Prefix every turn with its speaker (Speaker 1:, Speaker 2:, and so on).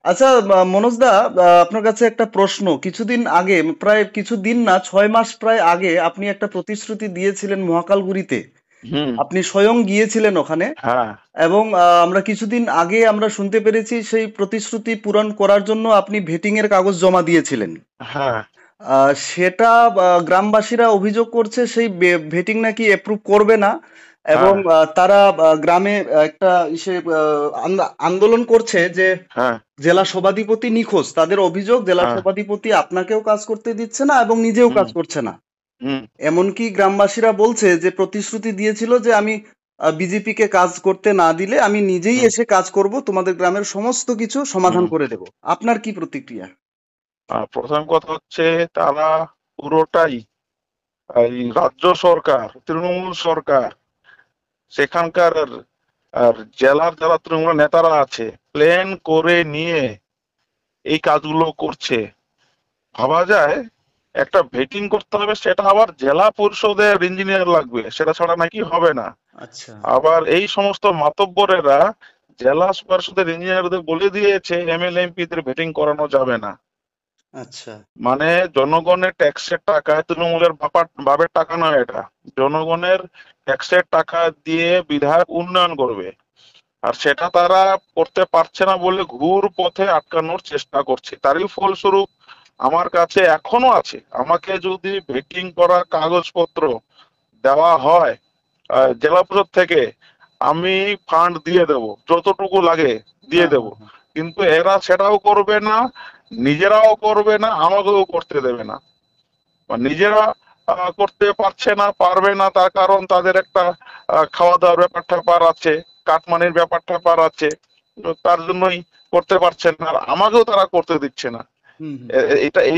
Speaker 1: আচ্ছা, মনোজ দা, আপনার কাছে একটা প্রশ্ন। কিছুদিন আগে, প্রায় কিছুদিন না, 6 মাস প্রায় আগে আপনি একটা প্রতিশ্রুতি দিয়েছিলেন মহাকালগুড়িতে।
Speaker 2: হুম।
Speaker 1: আপনি স্বয়ং গিয়েছিলেন ওখানে।
Speaker 2: হ্যাঁ।
Speaker 1: এবং আমরা কিছুদিন আগে আমরা শুনতে পেরেছি সেই প্রতিশ্রুতি পূরণ করার জন্য আপনি ভেটিং এর কাগজ জমা দিয়েছিলেন।
Speaker 2: হ্যাঁ।
Speaker 1: সেটা গ্রামবাসীরা অভিযোগ করছে সেই ভেটিং নাকি এপ্রুভ করবে না। এবং
Speaker 2: হ্যাঁ।
Speaker 1: তারা গ্রামে একটা ইসে আন্দোলন করছে যে
Speaker 2: হ্যাঁ।
Speaker 1: জেলা সভাধিপতি নিখোঁজ। তাদের অভিযোগ জেলা
Speaker 2: হ্যাঁ।
Speaker 1: সভাধিপতি আপনাকেও কাজ করতে দিচ্ছে না এবং নিজেও
Speaker 2: হুম।
Speaker 1: কাজ করছে না।
Speaker 2: হুম।
Speaker 1: এমনকি গ্রামবাসীরা বলছে যে প্রতিশ্রুতি দিয়েছিল যে আমি বিজেপি কে কাজ করতে না দিলে আমি নিজেই
Speaker 2: হুম।
Speaker 1: এসে কাজ করব, তোমাদের গ্রামের সমস্ত কিছু সমাধান
Speaker 2: হুম।
Speaker 1: করে দেব। আপনার কি প্রতিক্রিয়া?
Speaker 2: প্রথম কথা হচ্ছে, তারা পুরোটাই এই রাজ্য সরকার, তৃণমূল সরকার, সেখানকার আর জেলার যারা তৃণমূল নেতারা আছে, প্ল্যান করে নিয়ে এই কাজগুলো করছে। ভাবা যায় একটা ভেটিং করতে হবে, সেটা আবার জেলা পরিষদের ইঞ্জিনিয়ার লাগবে, সেটা ছাড়া নাকি হবে না।
Speaker 1: আচ্ছা।
Speaker 2: আবার এই সমস্ত মাতব্বরেরা জেলা পরিষদের ইঞ্জিনিয়ারদের বলে দিয়েছে এমএলএ এমপিদের ভেটিং করানো যাবে না।
Speaker 1: আচ্ছা।
Speaker 2: মানে জনগণের ট্যাক্সের টাকায়, তৃণমূলের বাপের টাকা নয় এটা, জনগণের ট্যাক্সের টাকা দিয়ে বিধায়ক উন্নয়ন করবে। আর সেটা তারা করতে পারছে না বলে ঘুর পথে আটকানোর চেষ্টা করছে। তারই ফলস্বরূপ আমার কাছে এখনো আছে। আমাকে যদি ভেটিং করা কাগজপত্র দেওয়া হয় জেলা পরিষদ থেকে, আমি ফান্ড দিয়ে দেব, যতটুকু লাগে দিয়ে
Speaker 1: হ্যাঁ,
Speaker 2: দেব।
Speaker 1: হ্যাঁ, হ্যাঁ।
Speaker 2: কিন্তু এরা সেটাও করবে না, নিজেরাও করবে না, আমাকেও করতে দেবে না। বা নিজেরা করতে পারছে না, পারবে না, তার কারণ তাদের একটা খাওয়া দাওয়ার ব্যাপার ট্যাপার আছে, কাটমানির ব্যাপার ট্যাপার আছে। তো তার জন্যই করতে পারছে না, আর আমাকেও তারা করতে দিচ্ছে না।
Speaker 1: হুম, হুম।
Speaker 2: এটা এই